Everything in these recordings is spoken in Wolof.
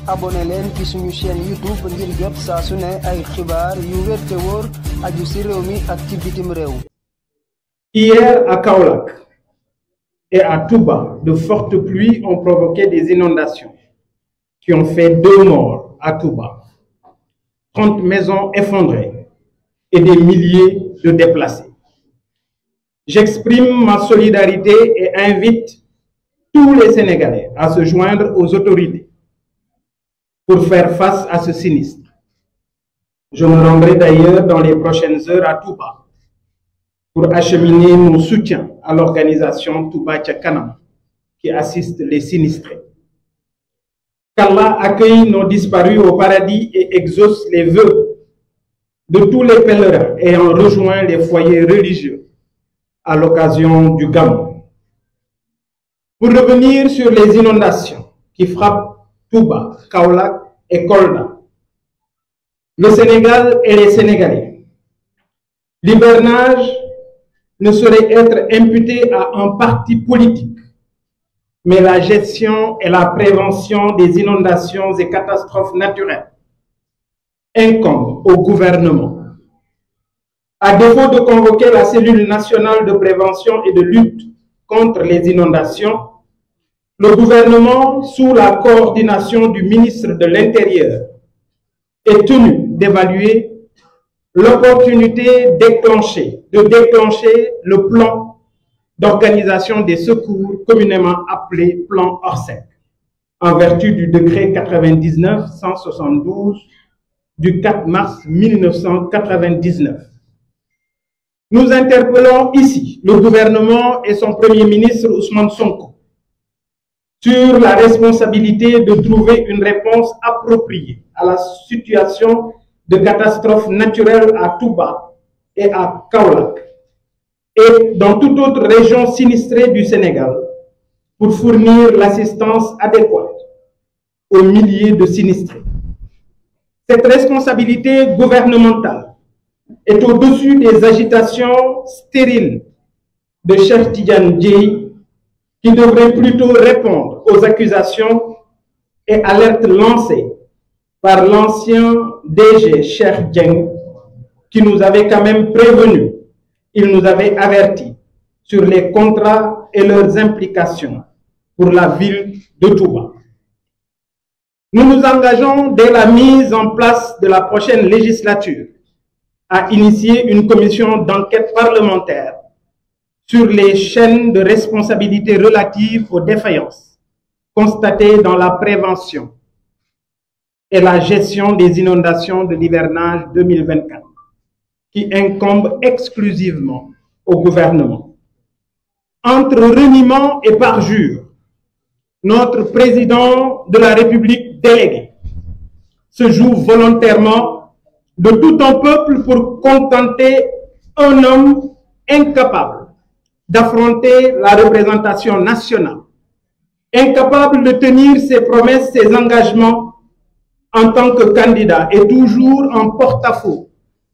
abonné leen ci suñu chaîne YouTube ngir jot saa su ne ay xibaar yu wér te wóor aju ci réew mi ak ci bitim réew. Hier à Kaolack et à Touba, de fortes pluies ont provoqué des inondations qui ont fait 2 morts à Touba, 30 maisons effondrées et des milliers de déplacés. J'exprime ma solidarité et invite tous les Sénégalais à se joindre aux autorités pour faire face à ce sinistre. Je me rendrai d'ailleurs dans les prochaines heures à Touba pour acheminer mon soutien à l'organisation Touba Ca Kanam qui assiste les sinistrés. Qu'Allah accueille nos disparus au paradis et exauce les vœux de tous les pèlerins ayant rejoint les foyers religieux à l'occasion du Gamou. Pour revenir sur les inondations qui frappent Touba, Kaolack et Kolda, le Sénégal et les Sénégalais, l'hivernage ne saurait être imputé à un parti politique, mais la gestion et la prévention des inondations et catastrophes naturelles incombent au gouvernement. À défaut de convoquer la cellule nationale de prévention et de lutte contre les inondations, le gouvernement, sous la coordination du ministre de l'Intérieur, est tenu d'évaluer l'opportunité de déclencher le plan d'organisation des secours communément appelé plan Orsec, en vertu du décret 99-172 du 4 mars 1999. Nous interpellons ici le gouvernement et son Premier ministre Ousmane Sonko sur la responsabilité de trouver une réponse appropriée à la situation de catastrophe naturelle à Touba et à Kaolack et dans toute autre région sinistrée du Sénégal pour fournir l'assistance adéquate aux milliers de sinistrés. Cette responsabilité gouvernementale est au-dessus des agitations stériles de Cheikh Tidiane Dièye qui devrait plutôt répondre aux accusations et alertes lancées par l'ancien DG Cheikh Dieng qui nous avait quand même prévenus. Il nous avait avertis sur les contrats et leurs implications pour la ville de Touba. Nous nous engageons dès la mise en place de la prochaine législature à initier une commission d'enquête parlementaire sur les chaînes de responsabilité relatives aux défaillances constatées dans la prévention et la gestion des inondations de l'hivernage 2024, qui incombent exclusivement au gouvernement. Entre reniement et parjure, notre président de la République délégué se joue volontairement de tout un peuple pour contenter un homme incapable d'affronter la représentation nationale, incapable de tenir ses promesses, ses engagements en tant que candidat et toujours en porte-à-faux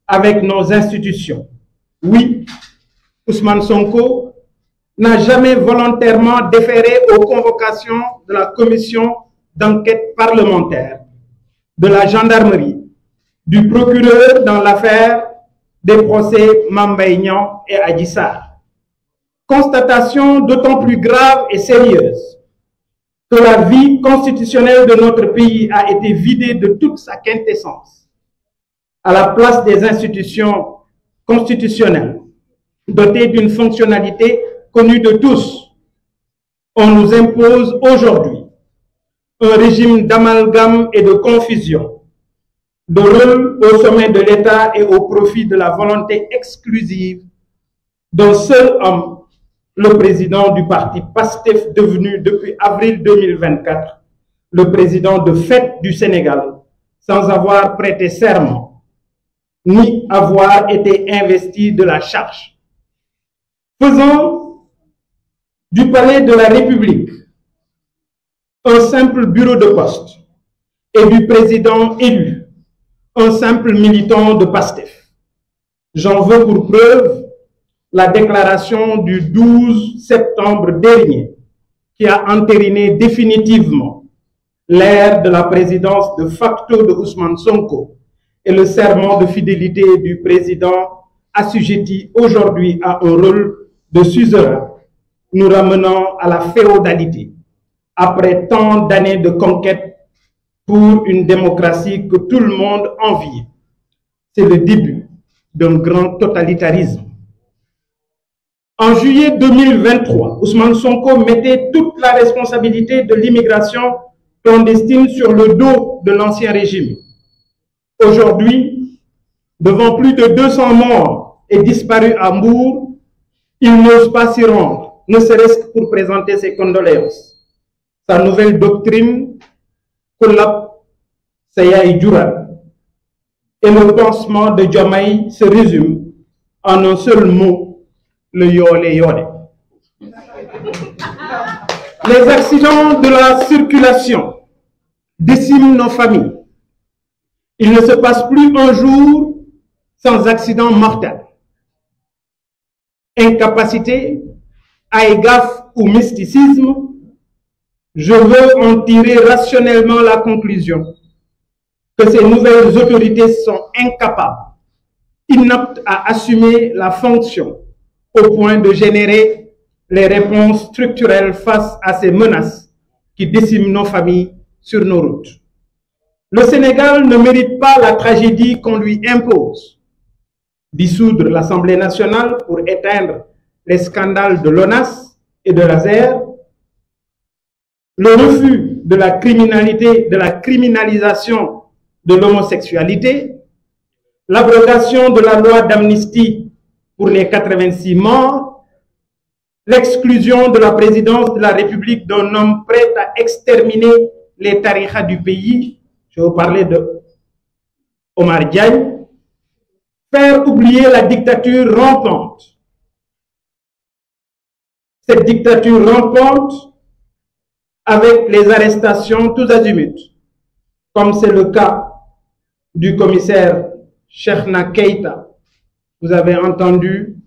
avec nos institutions. Oui, Ousmane Sonko n'a jamais volontairement déféré aux convocations de la commission d'enquête parlementaire, de la gendarmerie, du procureur dans l'affaire des procès Mame Mbaye Niang et Adji Sarr. Constatation d'autant plus grave et sérieuse que la vie constitutionnelle de notre pays a été vidée de toute sa quintessence. À la place des institutions constitutionnelles, dotées d'une fonctionnalité connue de tous, on nous impose aujourd'hui un régime d'amalgame et de confusion, de rôle au sommet de l'État et au profit de la volonté exclusive d'un seul homme, le président du parti PASTEF devenu depuis avril 2024 le président de fait du Sénégal sans avoir prêté serment ni avoir été investi de la charge. Faisant du palais de la République un simple bureau de poste et du président élu un simple militant de PASTEF. J'en veux pour preuve la déclaration du 12 septembre dernier qui a entériné définitivement l'ère de la présidence de facto de Ousmane Sonko et le serment de fidélité du président assujetti aujourd'hui à un rôle de suzerain, nous ramenant à la féodalité, après tant d'années de conquête pour une démocratie que tout le monde envie. C'est le début d'un grand totalitarisme. En juillet 2023, Ousmane Sonko mettait toute la responsabilité de l'immigration clandestine sur le dos de l'ancien régime. Aujourd'hui, devant plus de 200 morts et disparus à Mbour, il n'ose pas s'y rendre, ne serait-ce que pour présenter ses condoléances. Sa nouvelle doctrine, Kolab Sayay Djura, et le pansement de Diomaye se résume en un seul mot, le yole yole. Les accidents de la circulation déciment nos familles. Il ne se passe plus un jour sans accident mortel. Incapacité, aïgaf ou mysticisme, je veux en tirer rationnellement la conclusion que ces nouvelles autorités sont incapables, inaptes à assumer la fonction au point de générer les réponses structurelles face à ces menaces qui déciment nos familles sur nos routes. Le Sénégal ne mérite pas la tragédie qu'on lui impose. Dissoudre l'Assemblée nationale pour éteindre les scandales de l'ONAS et de l'ASER, le refus de la criminalité, de la criminalisation de l'homosexualité, l'abrogation de la loi d'amnistie pour les 86 morts, l'exclusion de la présidence de la République d'un homme prêt à exterminer les tarikhas du pays, je vais vous parler de Omar Diagne, faire oublier la dictature rampante. Cette dictature rampante avec les arrestations tous azimuts, comme c'est le cas du commissaire Cheikhna Keïta. Vous avez entendu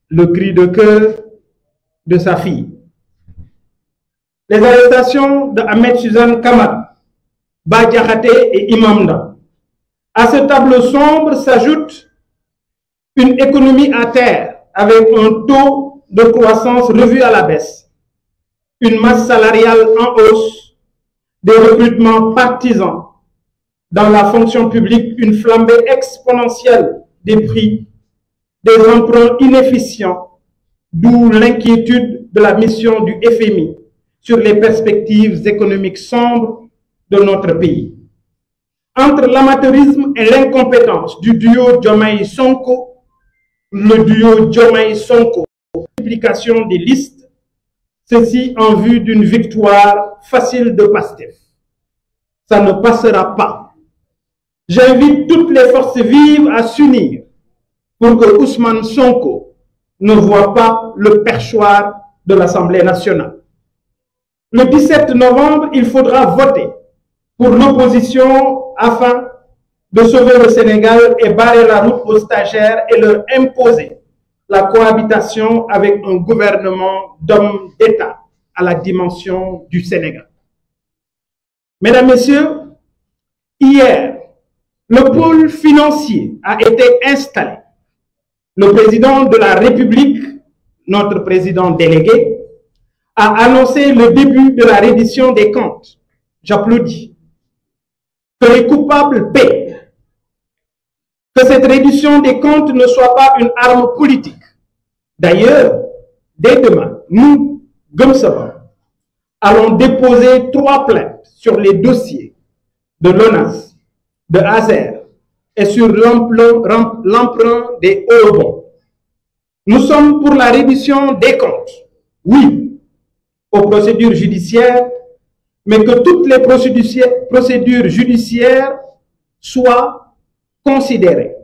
le cri de cœur de sa fille. Les arrestations de Ahmed Suzanne Kamara, Badiakhate et Imamda. À ce tableau sombre s'ajoute une économie à terre avec un taux de croissance revu à la baisse, une masse salariale en hausse, des recrutements partisans dans la fonction publique, une flambée exponentielle des prix, des emprunts inefficients, d'où l'inquiétude de la mission du FMI sur les perspectives économiques sombres de notre pays. Entre l'amateurisme et l'incompétence du duo Diomaye-Sonko, le duo Diomaye-Sonko, multiplication des listes, ceci en vue d'une victoire facile de Pastef. Ça ne passera pas. J'invite toutes les forces vives à s'unir pour que Ousmane Sonko ne voit pas le perchoir de l'Assemblée nationale. Le 17 novembre, il faudra voter pour l'opposition afin de sauver le Sénégal et barrer la route aux stagiaires et leur imposer la cohabitation avec un gouvernement d'hommes d'État à la dimension du Sénégal. Mesdames, Messieurs, hier, le pôle financier a été installé. Le président de la République, notre président délégué, a annoncé le début de la reddition des comptes. J'applaudis. Que les coupables paient. Que cette reddition des comptes ne soit pas une arme politique. D'ailleurs, dès demain, nous, Gumsaba, allons déposer 3 plaintes sur les dossiers de l'ONAS, de ASER et sur l'emprunt des eurobonds. Nous sommes pour la reddition des comptes, oui, aux procédures judiciaires, mais que toutes les procédures judiciaires soient considérées.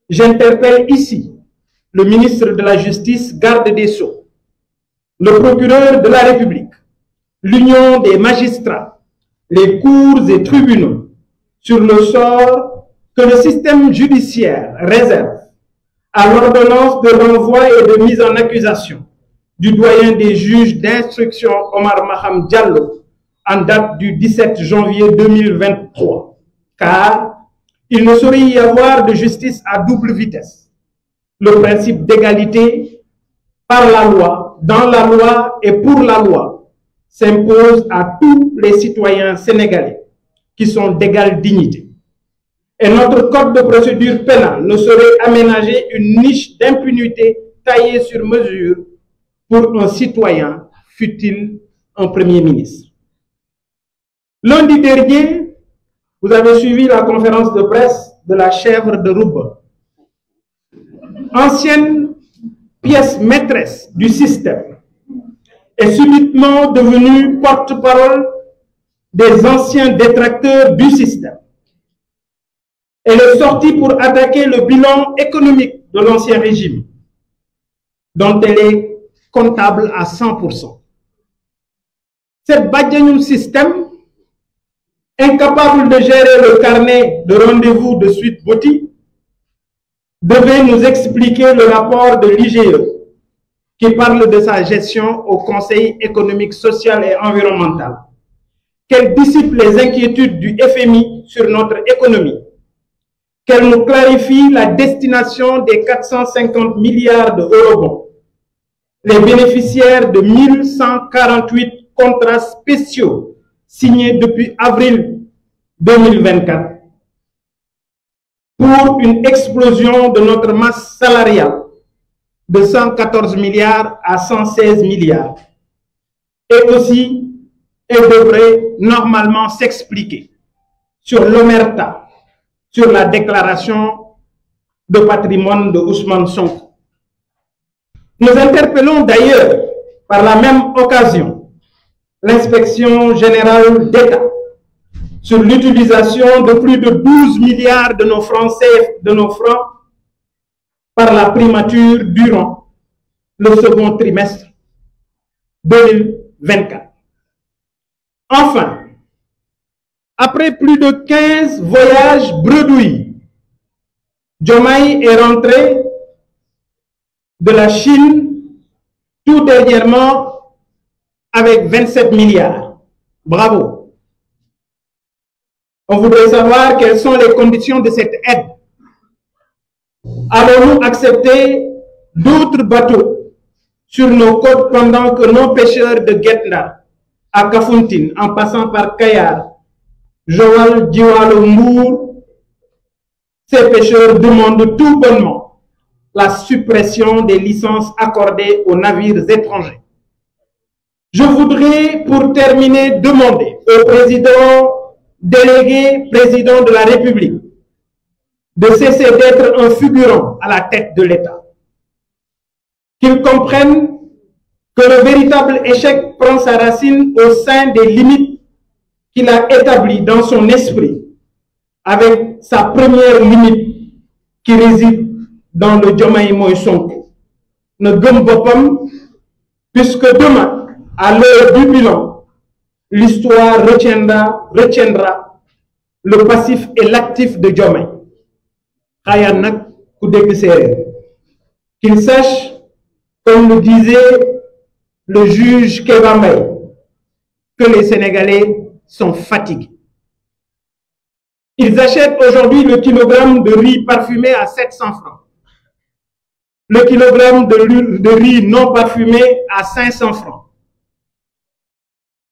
J'interpelle ici le ministre de la Justice, garde des Sceaux, le procureur de la République, l'Union des magistrats, les cours et tribunaux, sur le sort que le système judiciaire réserve à l'ordonnance de renvoi et de mise en accusation du doyen des juges d'instruction Omar Maham Diallo en date du 17 janvier 2023, car il ne saurait y avoir de justice à double vitesse. Le principe d'égalité par la loi, dans la loi et pour la loi s'impose à tous les citoyens sénégalais qui sont d'égale dignité. Et notre code de procédure pénale ne saurait aménager une niche d'impunité taillée sur mesure pour un citoyen, fût-il un Premier ministre. Lundi dernier, vous avez suivi la conférence de presse de la chèvre de Rouba, ancienne pièce maîtresse du système, est subitement devenue porte-parole des anciens détracteurs du système. Elle est sortie pour attaquer le bilan économique de l'ancien régime, dont elle est comptable à 100%. Cette badjanum système, incapable de gérer le carnet de rendez-vous de Sweet Beauty, devait nous expliquer le rapport de l'IGE qui parle de sa gestion au Conseil économique, social et environnemental, qu'elle dissipe les inquiétudes du FMI sur notre économie, qu'elle nous clarifie la destination des 450 milliards d'euros, les bénéficiaires de 1148 contrats spéciaux signés depuis avril 2024 pour une explosion de notre masse salariale de 114 milliards à 116 milliards. Et aussi, elle devrait normalement s'expliquer sur l'omerta, sur la déclaration de patrimoine de Ousmane Sonko. Nous interpellons d'ailleurs par la même occasion l'inspection générale d'État sur l'utilisation de plus de 12 milliards de nos francs par la primature durant le second trimestre 2024. Enfin, après plus de 15 voyages bredouilles, Diomaye est rentré de la Chine tout dernièrement avec 27 milliards. Bravo. On voudrait savoir quelles sont les conditions de cette aide. Allons-nous accepter d'autres bateaux sur nos côtes pendant que nos pêcheurs de Guetna à Kafountine, en passant par Kayar, Joal, Diwalo, Mbour, ces pêcheurs demandent tout bonnement la suppression des licences accordées aux navires étrangers. Je voudrais, pour terminer, demander au président délégué, président de la République, de cesser d'être un figurant à la tête de l'État. Qu'il comprenne que le véritable échec prend sa racine au sein des limites qu'il a établies dans son esprit, avec sa première limite qui réside dans le Diomaye Moïse Sonko. Ne gomme bopam, puisque demain, à l'heure du bilan, l'histoire retiendra le passif et l'actif de Diomaye. Qu'il sache, comme le disait le juge Kevamay, que les Sénégalais sont fatigués. Ils achètent aujourd'hui le kilogramme de riz parfumé à 700 francs, le kilogramme de riz non parfumé à 500 francs,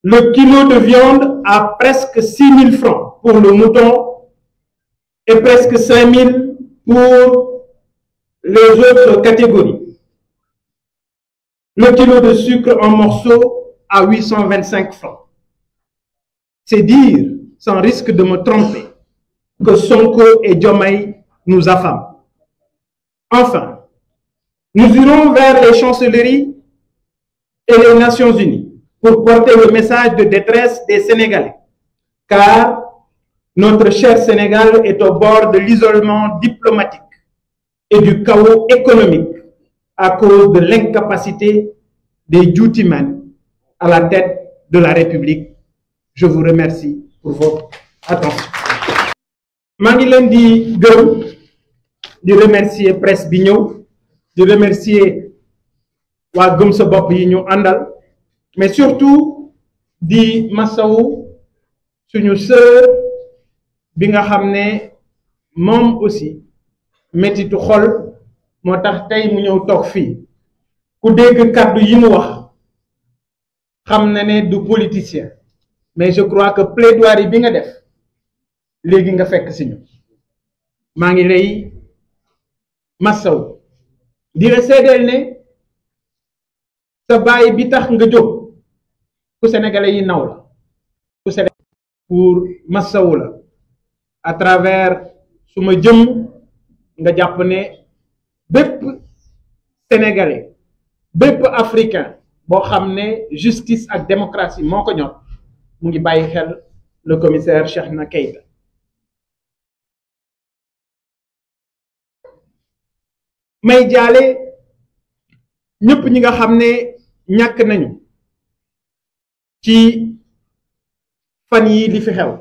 le kilo de viande à presque 6 000 francs pour le mouton et presque 5 000 pour les autres catégories. Le kilo de sucre en morceaux à 825 francs. C'est dire, sans risque de me tromper, que Sonko et Diomaye nous affament. Enfin, nous irons vers les chancelleries et les Nations Unies pour porter le message de détresse des Sénégalais, car notre cher Sénégal est au bord de l'isolement diplomatique et du chaos économique à cause de l'incapacité des Djoutiman à la tête de la République. Je vous remercie pour votre attention. Mangilendi Gum, de remercier Presse Bigno, de remercier Wa Gum Sobop Yinyo Andal, mais surtout di masawu suñu sœur bi nga xam ne moom aussi mettitu xol moo tax tey mu ñëw toog fii ku dégg kàddu yi mu wax xam na ne du politicien mais je crois que plaidoirie bi nga def léegi nga fekk si ñu maa ngi lay masawu di la seedeel ne sa baay bi tax nga jóg ku sénégalais yi naw la ku sénégalais pour masawu la à travers suma jëmm nga jàpp ne bépp sénégalais bépp africain boo xam ne justice ak démocratie moo ko ñor mu ngi bàyyi xel le commissaire Cheikhna Keita may jaale ñëpp ñi nga xam ne ñàkk nañu ci fan yi li fi xew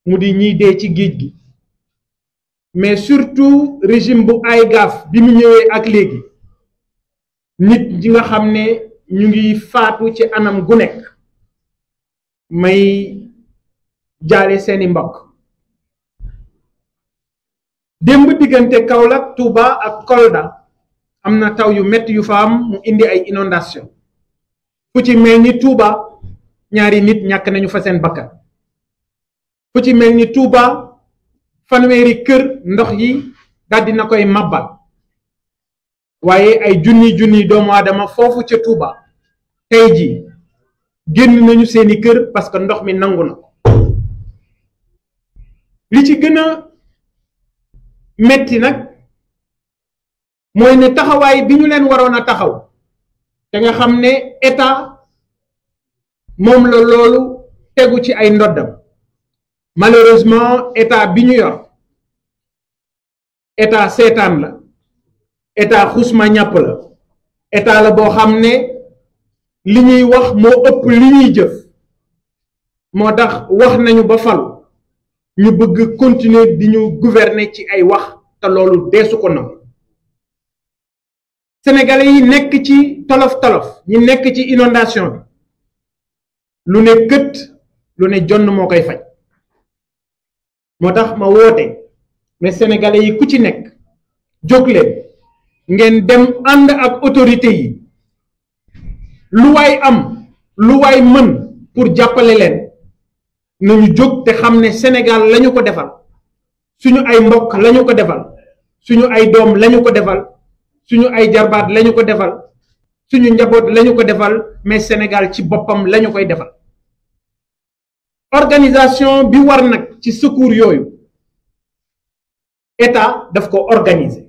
mu di ñiy dee ci géej gi mais surtout régime bu ay gaaf bi mu ñëwee ak léegi nit ñi nga xam ne ñu ngi faatu ci anam gu nekk may jaale seeni mbokk démb diggante Kaolack Touba ak Kolda am na taw yu metti yu fa am mu indi ay inondation fu ci mel ni Touba ñaari nit ñàkk nañu fa seen bakkan fu ci mel ni Touba fanweeri kër ndox yi daldi na koy màbbal waaye ay junni doomu aadama foofu ca Touba tey ji génn nañu seeni kër parce que ndox mi nangu na li ci gën a metti nag mooy ne taxawaay bi ñu leen waroon a taxaw te nga xam ne état moom la loolu tegu ci ay ndoddam malheureusement état bi ñu yor état seetaan la état xusma ñàpp la état la boo xam ne li ñuy wax moo ëpp li ñuy jëf moo tax wax nañu ba falu ñu bëgg continuer di ñu gouverner ci ay wax te loolu deesu ko nangu sénégalais yi nekk ci tolof-tolof ñi nekk ci inondation bi lu ne kët lu ne jonn moo koy faj moo tax ma woote mais sénégalais yi ku ci nekk jóg leen ngeen dem ànd ak autorité yi lu waay am lu waay mën pour jàppale leen nañu jóg te xam ne Sénégal lañu ko defal suñu ay mbokk lañu ko defal suñu ay doom lañu ko defal suñu ay jarbaat lañu ko defal suñu njaboot lañu ko defal mais Sénégal ci boppam lañu koy defal organisation bi war nag ci secours yooyu état daf ko organiser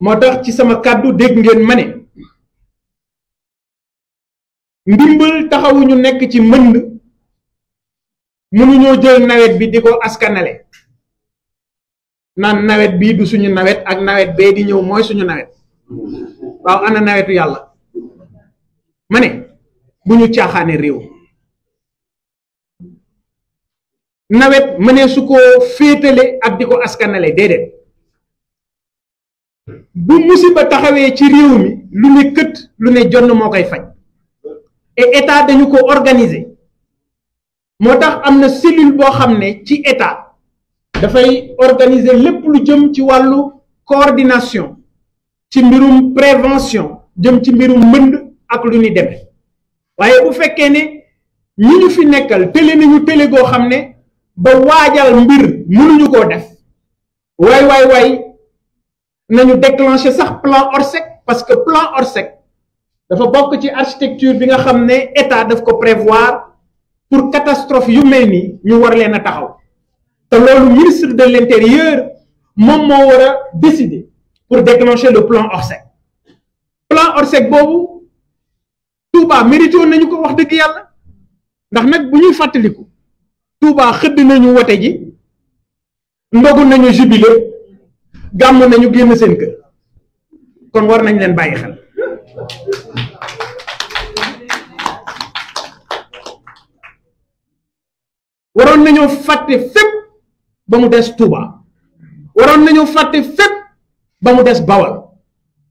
moo tax ci sama kàddu dégg ngeen ma ne ndimbal taxawuñu nekk ci mbënd mënuñoo jël nawet bi di ko askanale naan nawet bii du suñu nawet ak nawet bee di ñëw mooy suñu nawet waaw ana nawetu yàlla ma ne bu ñu caaxaane réew nawet mënee su ko féetale ak di ko askanale déedéet bu musiba taxawee ci réew mi lu ne kët lu ne jonn moo koy faj et état dañu ko organiser moo tax am na cellule boo xam ne ci état dafay organiser lépp lu jëm ci wàllu coordination ci mbirum prévention jëm ci mbirum mbënd ak lu ni demee waaye bu fekkee ne ñi ñu fi nekkal télé nañu télé goo xam ne ba waajal mbir mënuñu koo def waay nañu déclencher sax plan Orsec parce que plan Orsec dafa bokk ci architecture bi nga xam ne état daf ko prévoir pour catastrophe yu mel nii ñu war leen a taxaw te loolu ministre de l'intérieur moom moo war a décider pour déclencher le plan Orsec boobu Touba mérité woon nañu ko wax dëgg yàlla ndax nag bu ñuy fàttaliku Touba xëdd nañu wote ji ndogu nañu jubilé gàmm nañu génn seen kër kon war nañ leen bàyyi xel waroon nañoo fàtte fépp ba mu des Touba waroon nañoo fàtte fépp ba mu des Bawal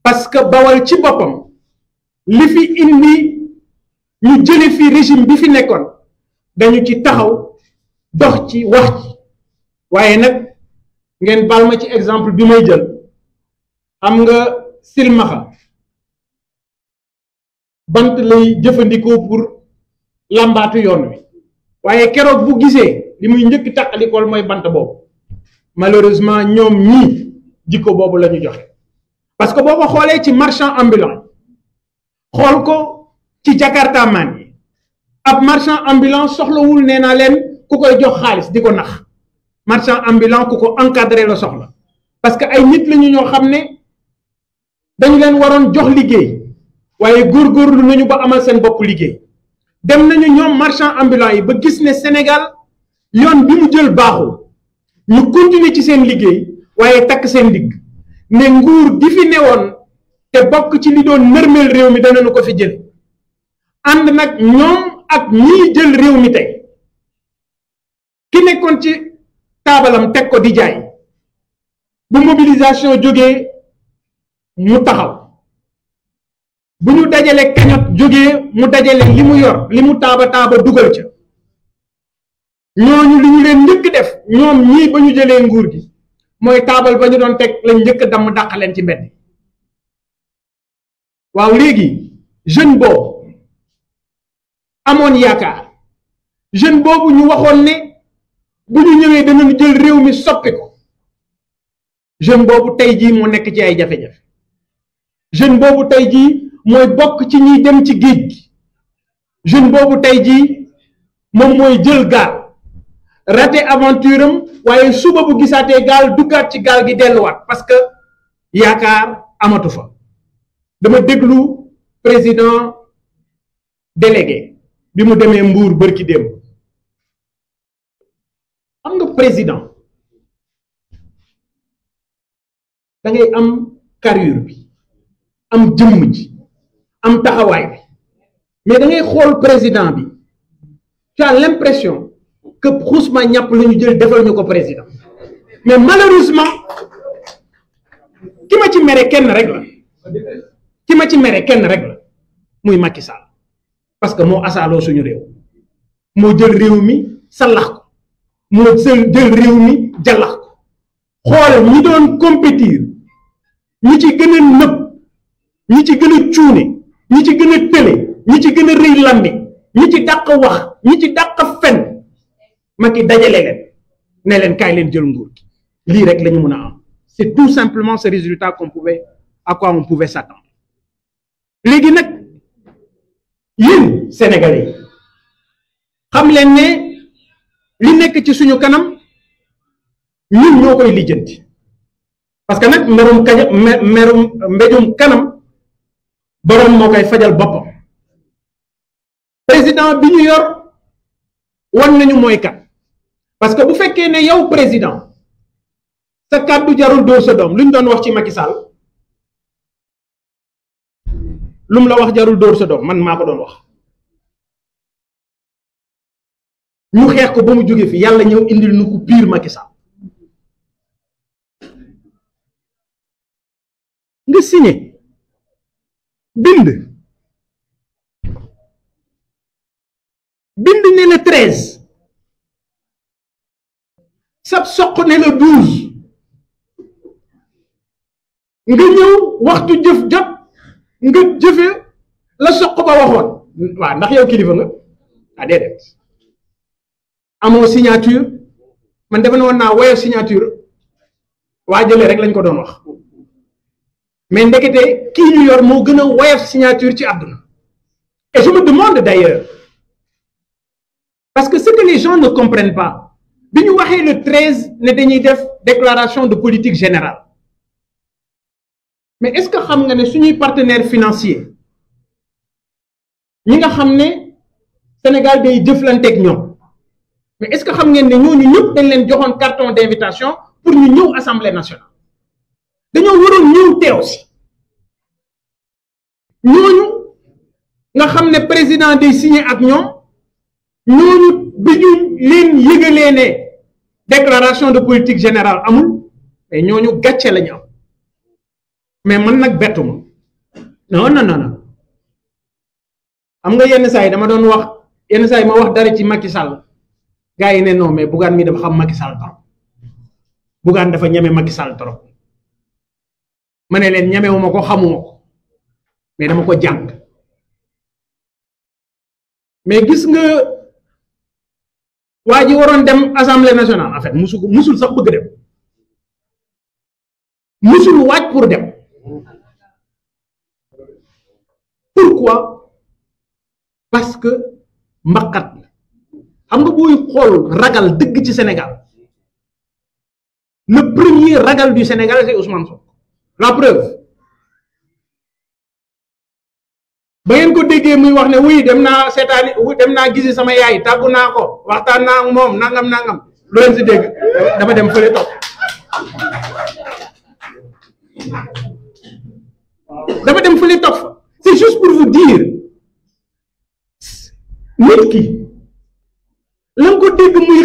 parce que Bawal ci boppam li fi indi ñu jële fi régime bi fi nekkoon dañu ci taxaw dox ci wax ci waaye nag ngeen baal ma ci exemple bi may jël xam nga silmaxa bant lay jëfandikoo pour làmbaatu yoon wi waaye keroog bu gisee li muy njëkk tàqalikool mooy bant boobu malheureusement ñoom ñii jikko boobu la ñu joxe parce que boo ko xoolee ci marchand ambulant xool ko ci Jakarta man yi ab marchand ambulant soxlawul nee naa leen ku koy jox xaalis di ko nax marchand ambulant ku ko encadré la soxla parce que ay nit lañu ñoo xam ne dañu leen waroon jox liggéey waaye góorgóorlu nañu ba amal seen bopp liggéey dem nañu ñoom marchand ambulant yi ba gis ne Sénégal yoon bi mu jël baaxul ñu continuer ci seen liggéey waaye takk seen digg ne nguur gi fi newoon te bokk ci li doon nërmeel réew mi danañu ko fi jël ànd nag ñoom ak ñii jël réew mi tey ki nekkoon ci taabalam teg ko di jaay bu mobilisation jógee mu taxaw bu ñu dajale kañot jógee mu dajale li mu yor li mu taaba dugal ca ñooñu li ñu leen njëkk def ñoom ñii ba ñu jëlee nguur gi mooy taabal ba ñu doon teg lañ njëkk damm dàq leen ci mbedd waaw léegi jeune boobu amoon yaakaar jeune boobu ñu waxoon ne bu ñu ñëwee danañu jël réew mi soppi ko jeune boobu tey jii moo nekk ci ay jafe-jafe jeune boobu tey jii mooy bokk ci ñiy dem ci géej gi jeune boobu tey jii moom mooy jël gaal raté aventure am waaye suba bu gisaatee gaal duggaat ci gaal gi delluwaat parce que yaakaar amatu fa dama déglu président délégué bi mu demee Mbuur bërki démb xam nga président da ngay am carrure bi am jëmm ji am taxawaay bi mais da ngay xool président bi tu as l'impression que xuusma ñàpp la ñu jël defal ñu ko président mais malheureusement ki ma ci mere kenn rek la muy Macky Sall parce que moo asaaloo suñu réew moo jël réew mi sallax ko moo jël réew mi jallax ko xool ñi doon compétir ñi ci gën a nëb ñi ci gën a cuune ñi ci gën a tële ñi ci gën a rëy lambi ñi ci dàq wax ñi ci dàq fen Macky dajale leen ne leen kaay leen jël nguur gi lii rek la ñu mën a am c'est tout simplement ce résultat à quoi on pouvait s'attendre léegi nag yéen Sénégalais yi xam leen ne li nekk ci suñu kanam ñun ñoo koy lijjanti parce que nag mbéjum kanam boroom moo koy fajal boppam président bi ñu yor wan nañu mooy kat parce que bu fekkee ne yow président sa kàddu jarul dóor sa doom lu ñu doon wax ci Macky Sall lu mu la wax jarul dóor sa doom man maa ko doon wax ñu xeex ko ba mu jóge fi yàlla ñëw indil nu ko pire Macky Sall nga signé bind ne le 13 sab soq ne le 12 nga ñëw waxtu jëf jot nga jëfe la soq ba waxoon waaw ndax yow kilifa nga ah déedéet amoo signature man defe na woon naa woyo signature waa jëlee rek lañ ko doon wax mais ndekete kii ñu yor moo gën a woyof signature ci àdduna et je me demande d'ailleurs parce que ce que les gens ne comprennent pas bi ñu waxee le 13 ne dañuy def déclaration de politique générale mais est-ce que xam nga ne suñuy partenaires financiers ñi nga xam ne Sénégal day jëflanteeg ñoom mais est-ce que xam ngeen ne ñooñu ñëpp dañ leen joxoon carton d'invitation pour ñu ñëw Assemblée nationale dañoo waroon ñëw teew si ñooñu nga xam ne président day signé ak ñoom ñooñu bi ñu leen yëgalee ne déclaration de politique générale amul mais ñooñu gàcce la ñu am mais man nag bettuma non am nga yenn saa yi dama doon wax yenn saa yi ma wax dara ci Macky Sall gars yi ne non mais Bougane mi dafa xam Macky Sall trop Bougane dafa ñeme Macky Sall trop ma ne leen ñemewuma ko xamuma ko mais dama ko jàng mais gis nga waa ji waroon dem assemblée nationale en fait musul sax bëgg dem musul waaj pour dem pourquoi parce que mbaqat xam nga booy xool ragal dëgg ci Sénégal le premier ragal du Sénégal c'est Ousmane Sonko la preuve ba ngeen ko déggee muy wax ne oui dem naa seetaani dem naa gisi sama yaay tàggu naa ko waxtaan naa ak moom nangam lu leen si dégg dafa dem fële toog dafa dem fële toog fa c'est juste pour vous dire nit ki la nga ko dégg muy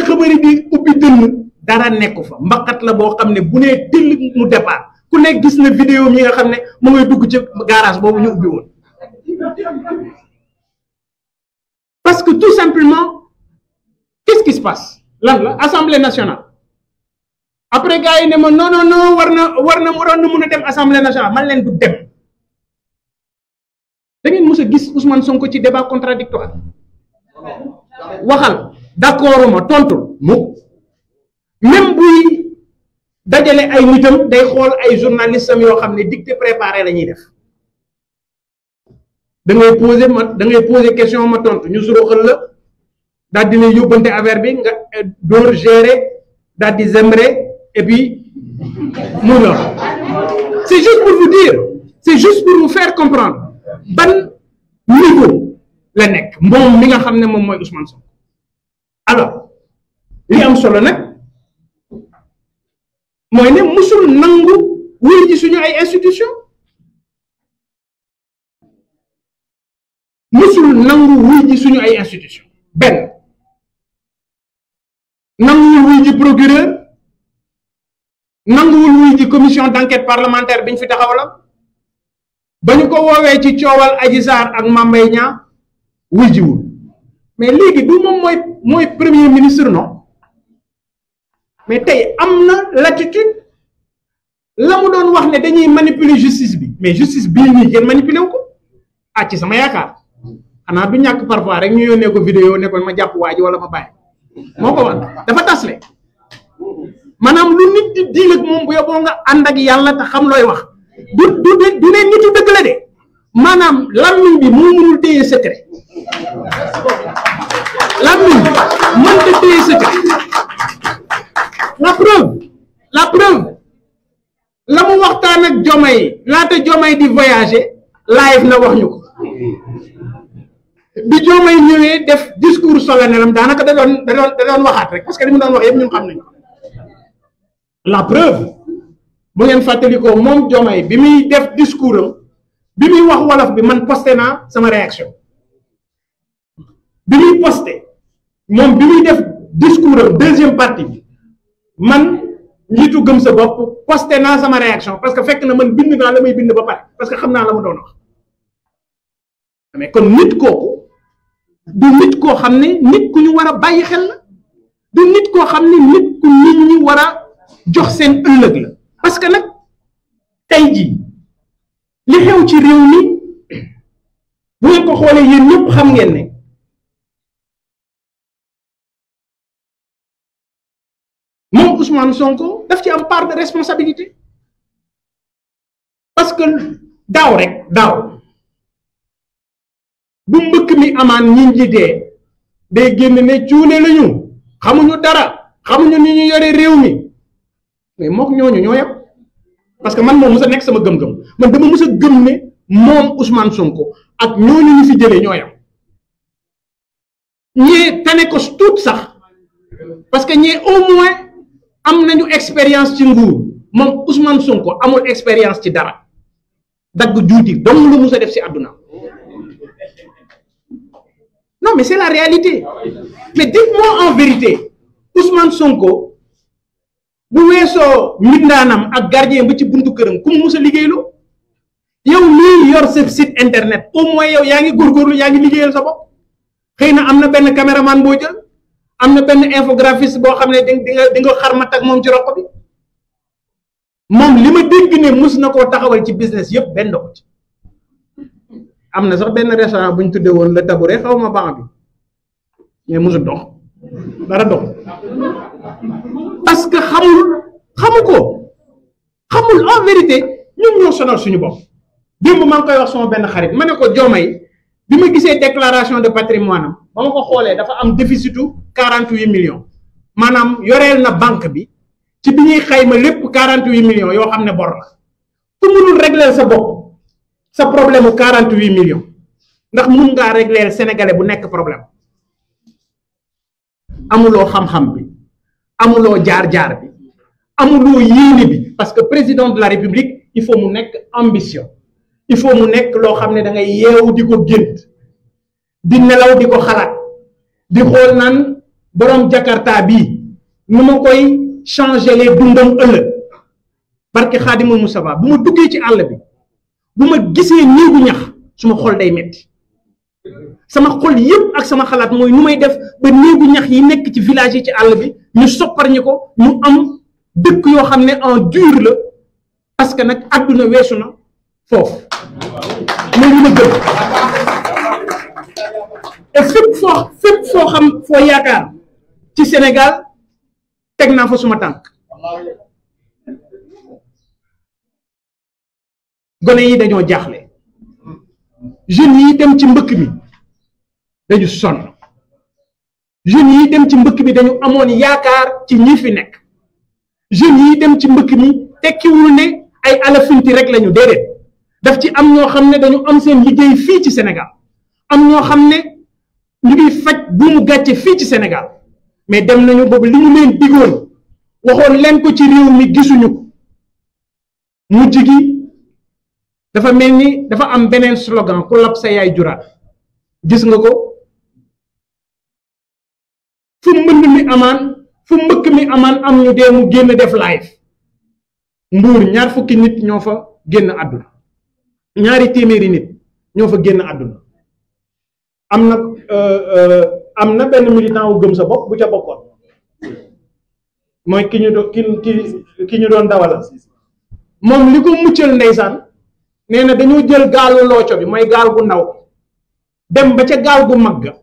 xëbari di ubbi dënn dara nekku fa mbaqat la boo xam ne bu nee tëll mu départ ku nekk gis na vidéo mi nga xam ne mu ngay dugg ci garage boobu ñu ubbi woon parce que tout simplement qu'est-ce qui se passe lan la Assemblée nationale après gars yi ne ma non war na mun a dem Assemblée nationale man leen du dem da ngeen mës a gis Ousmane Sonko ci débat contradictoire waxal d'accord ma tontu mu même buy dajale ay nitam day xool ay journalistes am yoo xam ne dictée préparé la ñuy def da ngay poser question ma tontu ñu suroxal la daal dina yóbbante affaire bi nga door gérer daal di zembre et puis mu ñor c'est juste pour vous dire c'est juste pour vous faire comprendre ban niveau la nekk moom mi nga xam ne moom mooy Ousmane Sonko alors li am solo nag mooy ne musul nangu wuy ci suñu ay institution musul nangu wuy ji suñu ay institution benn nanguwul wuy ji procureur nanguwul wuy ji commission d'enquête parlementaire biñ fi taxawal ba ñu ko woowee ci coowal Adji Sarr ak Mame Mbaye Niang wuy jiwul mais léegi du moom mooy premier ministre non mais tey am na latitude la mu doon wax ne dañuy manipuler justice bi mais justice bii nii kenn manipuler wu ko ci sama yaakaar xanaa du ñàkk parfois rek ñu yónnee ko vidéo ne ko ma jàpp waa ji wala ma bàyyi moo ko wax dafa tasle maanaam lu nit di diil ak moom bu yóbboo nga ànd ak yàlla te xam looy wax du ne nitu dëgg la de maanaam làmmiñ bi moo mënul téye secret làmmiñ bi mënta téye secret la preuve la mu waxtaan ak Diomaye laata Diomaye di voyager live na wax ñu ko bi Diomaye ñëwee def discours solennel am daanaka da doon waxaat rek parce que li mu doon wax yëpp ñun xam nañ la preuve bu ngeen fàttalikoo moom Diomaye bi muy def discours am bi muy wax wolof bi man posté naa sama réaction bi muy posté moom bi muy def discours am deuxième partie bi man njiitu gëm sa bopp posté naa sama réaction parce que fekk na man bind naa la may bind ba pare parce que xam naa la mu doon wax mais kon nit kooku du nit koo xam ne nit ku ñu war a bàyyi xel la du nit koo xam ne nit ku nit ñi war a jox seen ëllëg la parce que nag tey jii li xew ci réew mi bu ngeen ko xoolee yéen ñëpp xam ngeen ne moom Ousmane Sonko daf ci am part de responsabilité parce que daaw bu mbëkk mi amaan ñi ji dee day génn ne cuune lañu xamuñu dara xamuñu ni ñu yore réew mi mais mook ñooñu ñoo yem parce que man moom mës a nekk sama gëm-gëm man dama mës a gëm ne moom Ousmane Sonko ak ñooñu ñu fi jëlee ñoo yem ñee tane ko tuut sax parce que ñee au moins am nañu expérience ci nguur moom Ousmane Sonko amul expérience ci dara dagg juuti dong la mës a def ci àdduna non mais c'est la réalité mais dites-moi en vérité Ousmane Sonko bu weesoo mbindaanam ak gardien ba ci buntu këram ku mu mës a liggéeyloo yow mii yor sa site internet au moins yow yaa ngi góorgóorlu yaa ngi liggéeyal sa bopp xëy na am na benn caméraman boo jël am na benn infographiste boo xam ne di nga xarmat ak moom ci roq bi moom li ma dégg ne mus na koo taxawal ci business yëpp benn dox ci am na sax benn restaurant bu ñu tuddee woon Le Tabouret xaw ma ban bi mais musul dox dara dox parce que xamu ko xamul en vérité ñun ñoo sonal suñu bopp démb maa ngi koy wax sama benn xarit ma ne ko Diomaye bi ma gisee déclaration de patrimoine am ba ma ko xoolee dafa am déficitu 48 millions maanaam yoreel na banque bi ci bi ñuy xayma lépp 48 millions yoo xam ne bor la ku mënul régler sa bopp sa problème mu 48 millions ndax mun ngaa régler sénégalais bu nekk problème amuloo xam-xam bi amuloo jaar-jaar bi amuloo yéene bi parce que président de la république il faut mu nekk ambition il faut mu nekk loo xam ne da ngay yeewu di ko gént di nelaw di ko xalaat di xool naan borom Jakarta bii nu ma koy changer les dundam ëllëg barke Xaadimul Mustafa bu ma duggee ci àll bi bu ma gisee néegu ñax suma xol day metti sama xol yëpp ak sama xalaat mooy nu may def ba néegu ñax yi nekk ci village yi ci àll bi ñu soppar ñi ko ñu am dëkk yoo xam ne en dur la parce que nag àdduna weesu na foofu mooy lu ma gëm et fépp foo xam foo yaakaar ci Sénégal teg naa fa suma tànk gone yi dañoo jaaxle jeunes yi dem ci mbëkk mi dañu sonn jeunes yi dem ci mbëkk mi dañu amoon yaakaar ci ñi fi nekk jeunes yi dem ci mbëkk mi tekkiwul ne ay alafinti rek lañu déedéet daf ci am ñoo xam ne dañu am seen liggéey fii ci Sénégal am ñoo xam ne ñu ngi faj bu mu gàcce fii ci Sénégal mais dem nañu boobu li ñu leen digoon waxoon leen ko ci réew mi gisuñu ko mujj gi dafa mel ni dafa am beneen slogan ku lab sa yaay juraat gis nga ko fu mbënd mi amaan fu mbëkk mi amaan am ñu dee mu génn def live Mbuur ñaar fukki nit ñoo fa génn àdduna ñaari téeméeri nit ñoo fa génn àdduna am na benn militant wu gëm sa bopp bu ca bokkoon mooy ki ñu doon dawal moom li ko muccal ndeysaan nee na dañoo jël gaalu looco bi mooy gaal gu ndaw dem ba ca gaal gu mag ga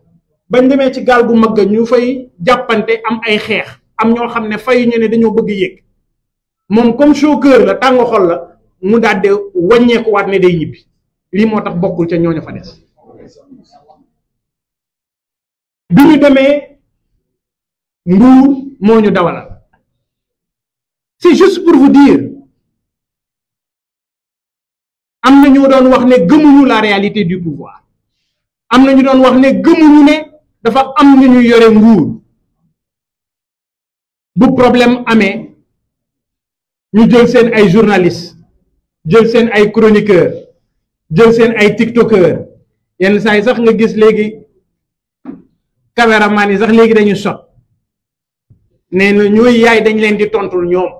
bañ demee ci gaal gu mag ga ñu fay jàppante am ay xeex am ñoo xam ne fayu ñu ne dañoo bëgg yéeg moom comme chauffeur la tàng xol la mu daal de wàññeeku waat ne day ñibbi lii moo tax bokkul ca ñooñu fa des bi ñu demee Mbuur moo ñu dawalal c'est juste pour vous dire am na ñu doon wax ne gëmuñu la réalité du pouvoir am na ñu doon wax ne gëmuñu ne dafa am ñu ñu yore nguur bu problème amee ñu jël seen ay journalistes jël seen ay chroniqueurs jël seen ay tiktokers yenn saa yi sax nga gis léegi caméraman yi sax léegi dañu sot nee na ñooy yaay dañ leen di tontul ñoom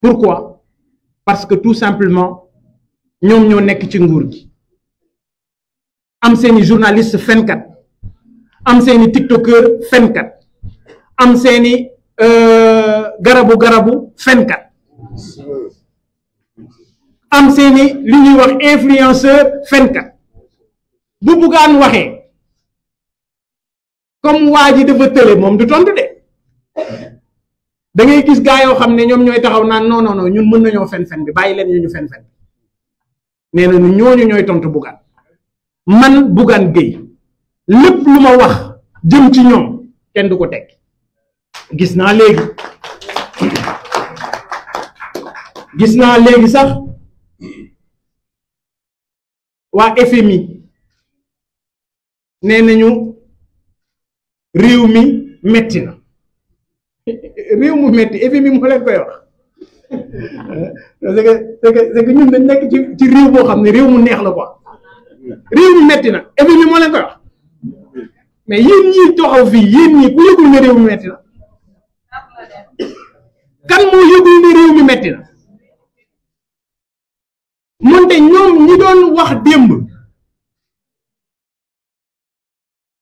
pourquoi parce que tout simplement ñoom ñoo nekk ci nguur gi am seeni journaliste fenkat am seeni tiktoker fenkat am seeni garabu fenkat am seeni li ñuy wax influenceur fenkat bu Bougane waxee comme waa ji dafa tële moom du tontu de da ngay gis gaa yoo xam ne ñoom ñooy taxaw naan non non non ñun mën nañoo fen bi bàyyi leen ñu fen nee na ñooñu ñooy tontu Bougane man Bougane Gueye lépp lu ma wax jëm ci ñoom kenn du ko teg gis naa léegi sax waa FMI nee nañu réew mi metti na réew mu metti FMI moo leen koy wax c'est que ñun dañ nekk ci réew boo xam ne réew mu neex la quoi réew mi metti na FMI moo leen koy wax mais yéen ñii taxaw fii yéen ñii ku yëgul ne réew mi metti na kan moo yëgul ne réew mi metti na moonte ñoom ñi doon wax démb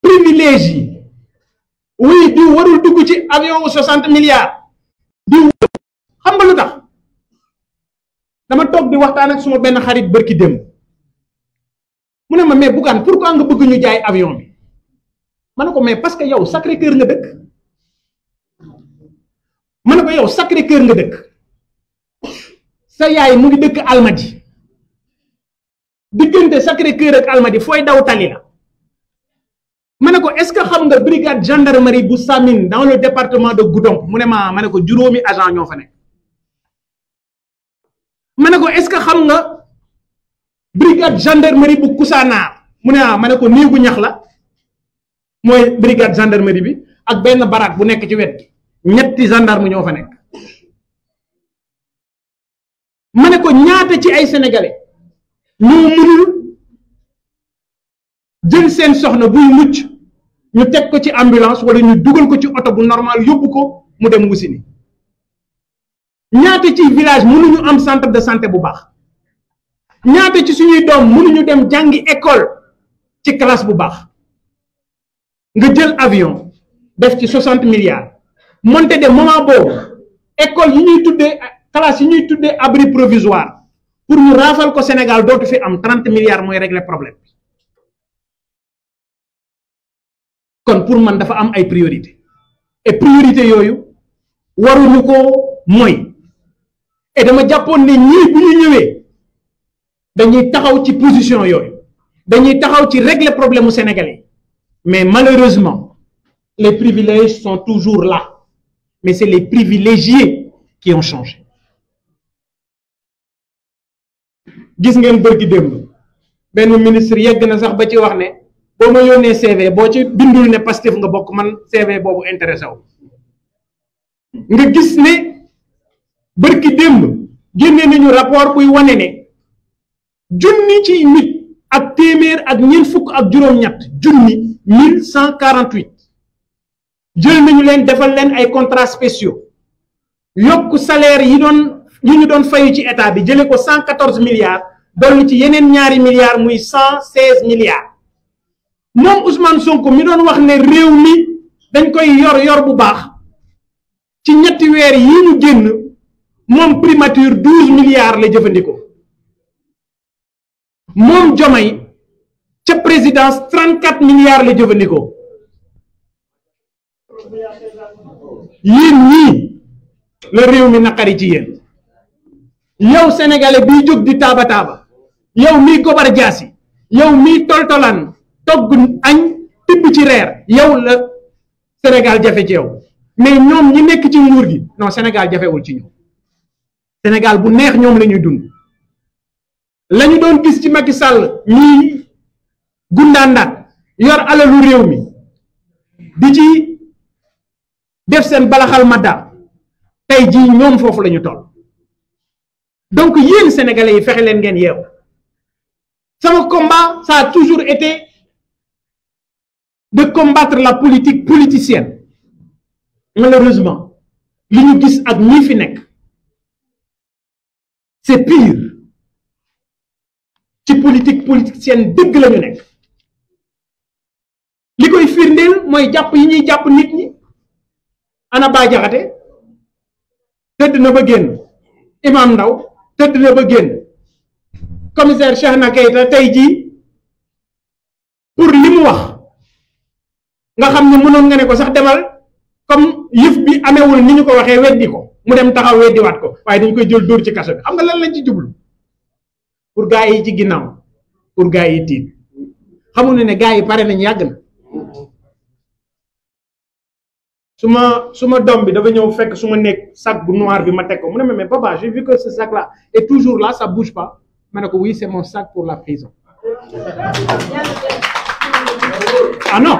privilège yi oui di warul dugg ci avion 60 milliards di xam nga lu tax dama toog di waxtaan ak suma benn xarit bërki démb mu ne ma mais Bougane pourquoi nga bëgg ñu jaay avion bi ma ne ko mais parce que yow Sacré-Cœur nga dëkk ma ne ko yow Sacré-Cœur nga dëkk sa yaay mu ngi dëkk Almadies diggante Sacré-Cœur ak Almadies fooy daw tali la ma ne ko est-ce que xam nga brigade gendarmerie bu Samine dans le département de Goudomp mu ne ma ne ko juróomi agent ñoo fa nekk ma ne ko est-ce que xam nga brigade gendarmerie bu Koussanar mu ne ma ne ko néegu ñax la mooy brigade gendarmerie bi ak benn baraak bu nekk ci wet ñetti gendarme ñoo fa nekk ma ne ko ñaata ci ay sénégalais ñoo mënul jël seen soxna buy mucc ñu teg ko ci ambulance wala ñu dugal ko ci oto bu normal yóbbu ko mu dem Wusini ñaata ci village mënuñu am centre de santé bu baax ñaata ci suñuy doom mënuñu dem jàngi école ci classe bu baax nga jël avion def ci 60 milliards monté de moment boobu école yi ñuy tuddee classe yi ñuy tuddee abri provisoire pour ñu raafal ko Sénégal dootu fi am 30 milliards mooy régler problème bi kon pour man dafa am ay priorité et priorité yooyu waruñu ko mooy et dama jàppoon ne ñii bu ñu ñëwee dañuy taxaw ci position yooyu dañuy taxaw ci régler problème mu sénégalais mais malheureusement les privilèges sont toujours là mais c'est les privilégiés qui ont changé gis ngeen bërki démb benn ministre yegg na sax ba ci wax ne boo ma yónnee CV boo ci bindul ne Pastef nga bokk man CV boobu intéressé wu nga gis ne bërki démb génne nañu rapport buy wane ne junni ci nit ak téeméer ak ñeent fukk ak juróom-ñett junni 1148 jël nañu leen defal leen ay contrats spéciaux yokk salaire yi ñu doon fayu ci état bi jëlee ko 114 milliards dolli ci yeneen ñaari milliards muy 116 milliards moom Ousmane Sonko mi doon wax ne réew mi dañ koy yor bu baax ci ñetti weer yi ñu génn moom primature 12 milliards la jëfandikoo moom Diomaye ca présidence 34 milliards la jëfandikoo yéen ñii la réew mi naqari ci yéen yow sénégalais biy jóg di taaba yow miy gobar jaasi yow miy toltolaan togg añ tibb ci reer yow la Sénégal jafe ci yow mais ñoom ñi nekk ci nguur gi non Sénégal jafewul ci ñoom Sénégal bu neex ñoom la ñuy dund la ñu doon gis ci Macky Sall ñii gundaandaat yor alalu réew mi di ci def seen balaxal madda tey jii ñoom foofu la ñu toll donc yéen sénégalais yi fexe leen ngeen yeewu sama combat ça a toujours été de combattre la politique politicienne malheureusement li ñu gis ak ñi fi nekk c'est pire ci politique politicienne dëgg la ñu nekk li koy firndeel mooy jàpp yi ñuy jàpp nit ñi ana Bah Diakhaté tëdd na ba génn Imam Ndaw tëdd na ba génn commissaire Cheikhna Keita tey jii pour li mu wax nga xam ne mënoon nga ne ko sax demal comme yëf bi amewul ni ñu ko waxee weddi ko mu dem taxaw weddiwaat ko waaye dañ koy jël dóor ci kaso bi xam nga lan lañ ci jublu pour gars yi ci ginnaaw pour gars yi tiit xamuñu ne gars yi pare nañ yàgg na su ma doom bi dafa ñëw fekk su ma nekk sac bu noir bi ma teg ko mu ne mais papa j'ai vu que ce sac là est toujours là ça bouge pas ma ne ko oui c'est mon sac pour la prison ah non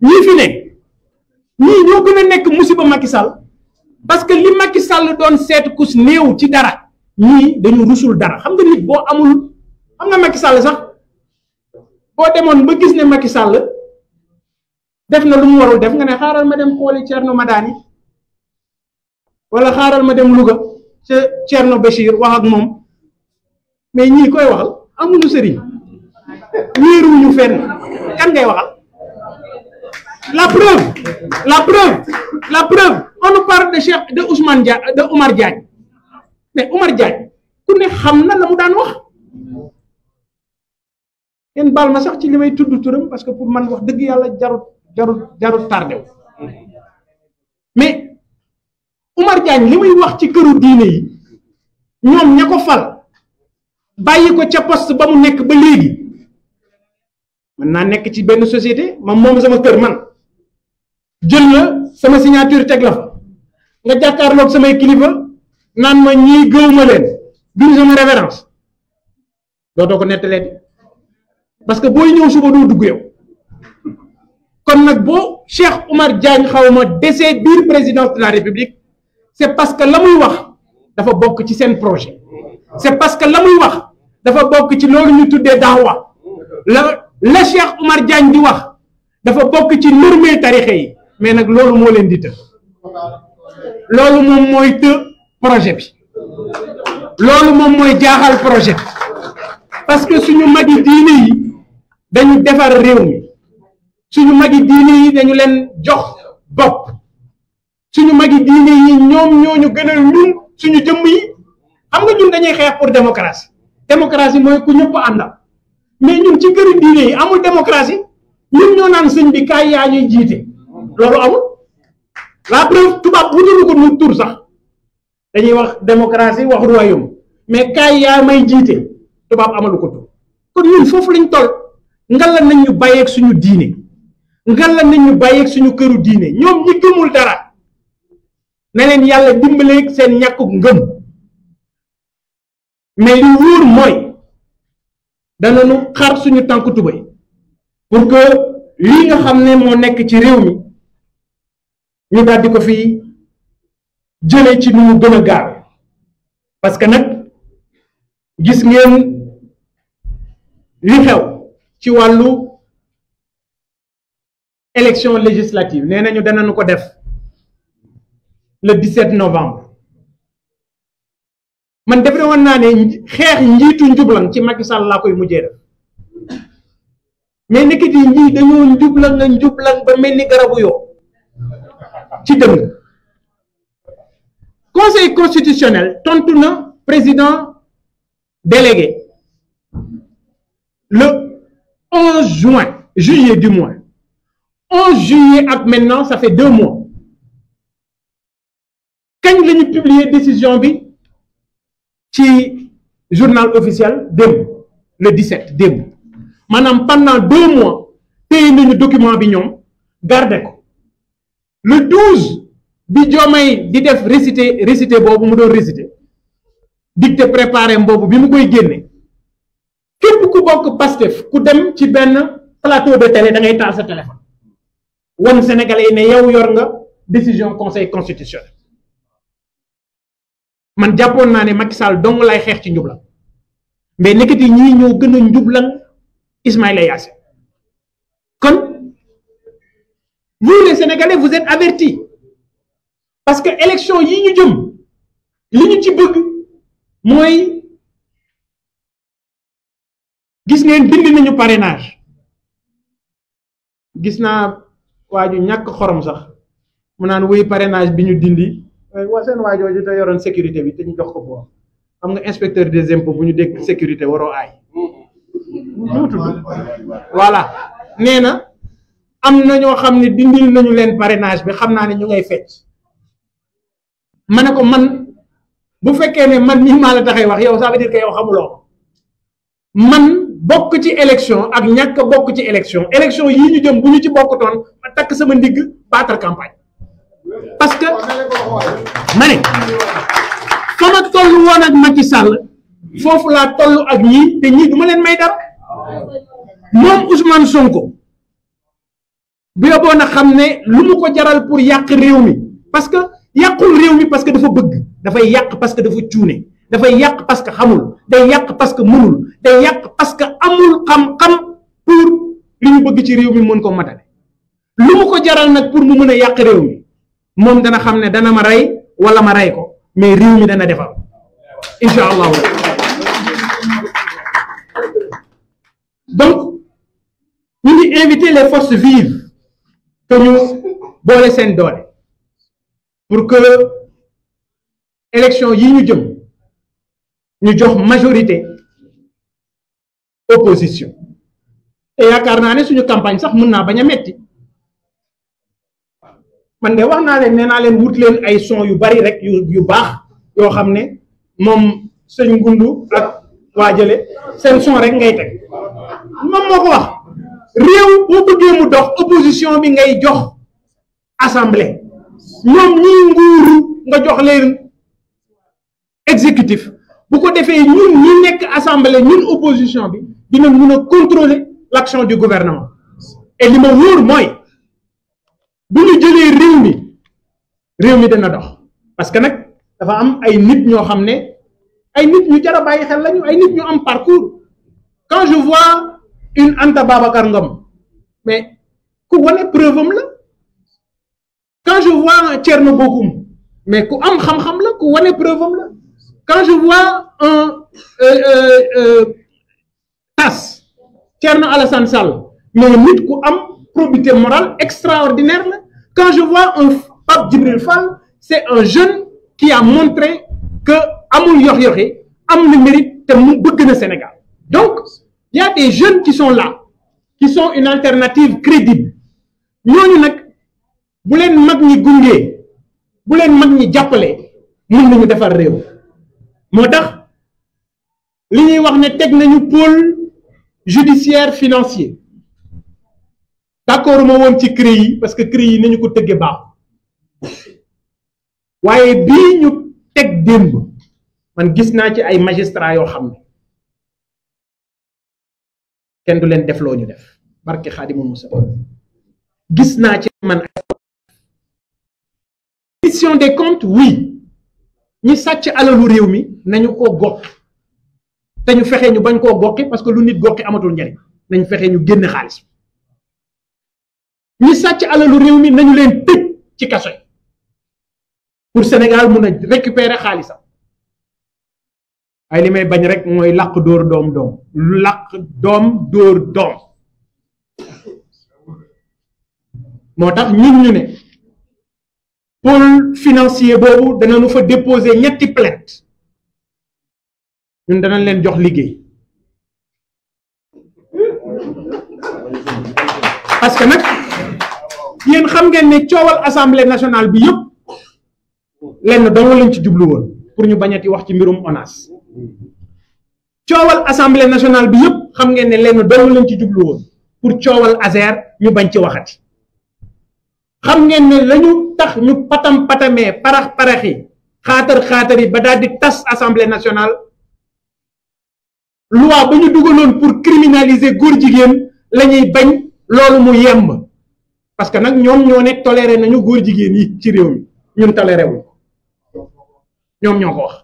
ñii fi ne ñii ñoo gën a nekk musiba Macky Sall parce que li Macky Sall doon seet kus néew ci dara ñii dañu rusul dara xam nga nit boo amul xam nga Macky Sall sax boo demoon ba gis ne Macky Sall def na lu mu warul def nga ne xaaral ma dem xooli Thierno Madani wala xaaral ma dem Louga ca Thierno Bachir wax ak moom mais ñii koy waxal amuñu sëriñ wéeruñu fenn kan ngay waxal. La preuve on nous parle de Ousmane Dia de Omar Diagne mais Omar Diagne ku ne xam na la mu daan wax kenn baal ma sax ci li may tudd turam parce que pour man wax dëgg yàlla jarut tardé wu mais Omar Diagne li muy wax ci këru diine yi ñoom ña ko fal bàyyi ko ca poste ba mu nekk ba léegi man naa nekk ci benn société moom sama kër man jël la sama signature teg la fa nga jàkkaarloog samay kilifa naan ma ñii gëw ma leen duñ sama révérence dootoo ko nettalee parce que booy ñëw suba doo dugg yow kon nag boo Cheikh Oumar Diagne xaw ma dese biir présidence de la République c'est parce que la muy wax dafa bokk ci seen projet c'est parce que la muy wax dafa bokk ci loolu ñu tuddee daawa la Cheikh Oumar Diagne di wax dafa bokk ci normé tarixe yi mais nag loolu moo leen di të loolu moom mooy të projet bi loolu moom mooy jaaxal projet bi parce que suñu magi diine yi dañu defar réew mi suñu magi diine yi dañu leen jox bopp suñu magi diine yi ñoom ñooñu gënal ñun suñu jëmm yi xam nga ñun dañuy xeex pour démocratie mooy ku ñëpp àndal mais ñun ci këru diine yi amul démocratie ñun ñoo naan sëñ bi kaay yaa ñuy jiite loolu amul la preuve tubaab wutalu ko nu tur sax dañuy wax démocratie wax royaume mais kaay yaa may jiite tubaab amalu ko tur kon ñun foofu lañ toll ngalla nañ ñu bàyyeeg suñu diine ngalla nañ ñu bàyyeeg suñu këru diine ñoom ñi gëmul dara na leen yàlla dimbaleeg seen ñàkkug ngëm mais li wóor mooy danañu xar suñu tànk tubay pour que lii nga xam ne moo nekk ci réew mi ñu daal di ko fi jëlee ci nu mu gën a gaaw parce que nag gis ngeen li xew ci wàllu élection législative nee nañu danañu ko def le 17 novembre man defe woon naa ne xeex njiitu njublan ci Macky Sall laa koy mujjee def mais nekkit yi ñii dañoo njublan ba mel ni garabu yoo ci dëng conseil constitutionnel tontu na président délégué le 11 juillet du mois 11 juillet ak maintenant ça fait 2 mois kañ la ñu publier décision bi ci journal officiel démb le 17 démb maanaam pendant 2 mois téye nañu document bi ñoom garder ko le 12 bi Diomaye di def récité boobu mu doon récité dicté préparé boobu bi mu koy génne képp ku bokk Pastef ku dem ci benn plateau de télé da ngay taal sa téléphone won Sénégalais yi ne yow yor nga décision conseil constitutionnel man jàppoon naa ne Macky Sall dong lay xeex ci njublan mais nekkati ñii ñoo gën a njublan Ismaïla Yassine kon vous les Sénégalais vous êtes avertis parce que élection yi ñu jëm li ñu ci bëgg mooy gis ngeen dindi nañu parrainage gis naa waa ju ñàkk xorom sax mu naan wuy parrainage bi ñu dindi waa seen waajooju te yoroon sécurité bi te ñu jox ko boobu xam nga inspecteur des impôts bu ñu dégg sécurité waroo aay mu tudd voilà nee na am na ñoo xam ne dindil nañu leen parrainage bi xam naa ne ñu ngay fecc ma ne ko man bu fekkee ne man mii maa la taxay wax yow ça veut dire que yow xamuloo man bokk ci élection ak ñàkk bokk ci élection yii ñu jëm bu ñu ci bokkutoon ma takk sama ndigg battre campagne parce que ma ne fa ma toll woon ak Macky Sall foofu laa toll ak ñii te ñii du ma leen may dara moom Ousmane Sonko bu yóbboo na xam ne lu mu ko jaral pour yàq réew mi parce que yàqul réew mi parce que dafa bëgg dafay yàq parce que dafa cuune dafay yàq parce que xamul day yàq parce que mënul day yàq parce que amul xam-xam pour li ñu bëgg ci réew mi mën ko matale lu mu ko jaral nag pour mu mën a yàq réew mi moom dana xam ne dana ma rey wala ma rey ko mais réew mi dana defar incha allahu donc ñu ngi inviter les forces vives que ñu boole seen doole pour que élection yi ñu jëm ñu jox majorité opposition te yaakaar naa ne suñu campagne sax mën naa bañ a metti man de wax naa leen nee naa leen wut leen ay son yu bari rek yu baax yoo xam ne moom sëñ Ngundu ak waajale seen son rek ngay teg moom moo ko wax réew boo bëggee mu dox opposition bi ngay jox assemblée ñoom ñii nguuru nga jox leen exécutif bu ko defee ñun ñi nekk assemblée ñun opposition bi dina mën a contrôler l'action du gouvernement et li ma wóor mooy bu ñu jëlee réew mi dana dox parce que nag dafa am ay nit ñoo xam ne ay nit ñu jar a bàyyi xel lañu ay nit ñu am parcours quand je vois une Anta Babacar Ngom mais ku wane preuve am la quand je vois un Thierno Bocoum mais ku am xam-xam la ku wane preuve am la quand je vois un Tas Thierno Alassane Sall mais nit ku am probité morale extraordinaire la quand je vois un Pape Djibril Fall c'est un jeune qui a montré que amul yox-yoxi am na mérite te mu bëgg na Sénégal donc il y a des jeunes qui sont là qui sont une alternative crédible ñooñu nag bu leen mag ñi gungee bu leen mag ñi jàppale mën nañu defar réew moo tax li ñuy wax ne teg nañu pôle judiciaire financier d'accord ma woon ci CREI yi parce que CREI yi nañu ko tëggee baax waaye bii ñu teg démb man gis naa ci ay magistrats yoo xam ne kenn du leen def loo ñu def barke Xaadimu Musa gis naa ci man reddition des comptes oui ñi sàcc alalu réew mi nañu ko gox te ñu fexe ñu bañ koo goxi parce que lu nit goxi amatul njariñ nañ fexe ñu génne xaalis ñi sàcc alalu réew mi nañu leen tëj ci kaso yi pour Sénégal mun a récupérer xaalisam ay li may bañ rek mooy làq dóor doom làq doom dóor doom moo tax ñun ñu ne pôle financier boobu danañu fa déposer ñetti plainte ñun danañ leen jox liggéey parce que nag yéen xam ngeen ne coowal assemblée nationale bi yëpp lenn dong lañ ci jublu woon pour ñu bañati wax ci mbirum ONAS coowal assemblée nationale bi yëpp xam ngeen ne lenn dong lañ ci jublu woon pour coowal ASER ñu bañ ci waxati xam ngeen ne lañu tax ñu patamee paraxi xaatar yi ba daal di tas assemblée nationale loi ba ñu dugaloon pour criminaliser góor jigéen la ñuy bañ loolu mu yemb parce que nag ñoom ñoo ne toléré nañu góor jigéen yi ci réew mi ñun toléré wuñ ñoom ñoo ko wax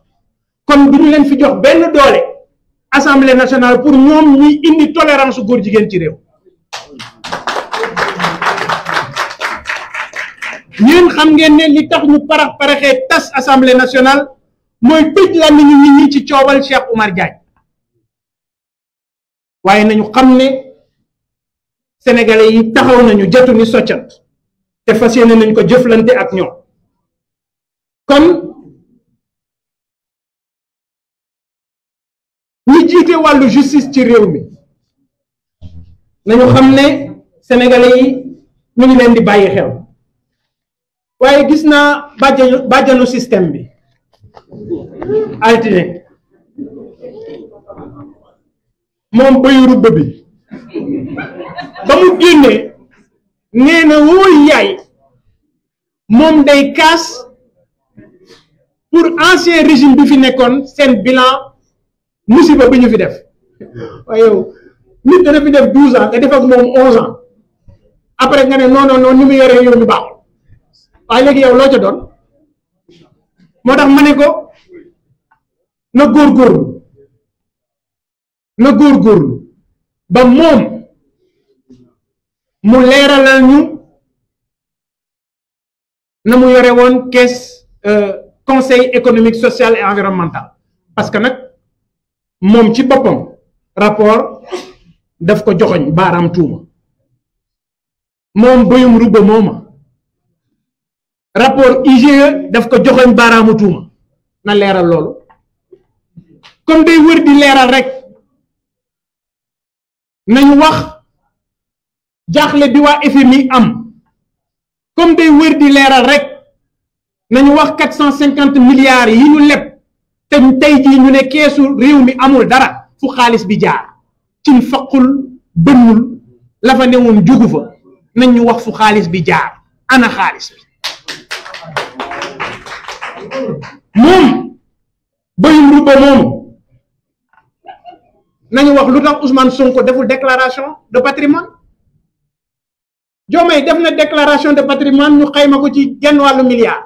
kon du ñu leen fi jox benn doole assemblée nationale pour ñoom ñuy indi tolérance góor jigéen ci réew ñeen xam ngeen ne li tax ñu paraxee tas assemblée nationale mooy tëj la nit ñi ci coowal Cheikh Oumar Diagne waaye nañu xam ne sénégalais yi taxaw nañu jotu ni soccat te fas yéene nañ ko jëflante ak ñoom kon ñi jiite wàllu justice ci réew mi nañu xam ne sénégalais yi ñu ngi leen di bàyyi xel waaye gis naa bàjjanu système bi altine moom bayu rubba bi ba mu génnee nee na wóoy yaay moom day kaas pour ancien régime bi fi nekkoon seen bilan musiba bi ñu fi def waaye yow nit dana fi def 12 ans nga def ak moom 11 ans après nga ne non ni mu yoree yow mi baaxul waaye léegi yow loo ca doon moo tax ma ne ko na góorgóorlu ba moom mu leeralal ñu na mu yore woon caisse conseil économique social et environnemental parce que nag moom ci boppam rapport daf ko joxoñ baaraam tuuma moom Boyum Rouba mooma rapport IGE daf ko joxoñ baaraamu tuuma na leeral loolu comme day wër di leeral rek nañu wax jaaxle bi waa FMI am comme day wër di leeral rek nañu wax 450 milliards yi ñu leb te tey jii ñu ne keesu réew mi amul dara fu xaalis bi jaar cin faqul bënnul la fa newoon jugu fa nañ ñu wax fu xaalis bi jaar ana xaalis bi moom Boyum Rouba moomu nañu wax lu tax Ousmane Sonko deful déclaration de patrimoine Diomaye def na déclaration de patrimoine ñu xayma ko ci genn wàllu milliard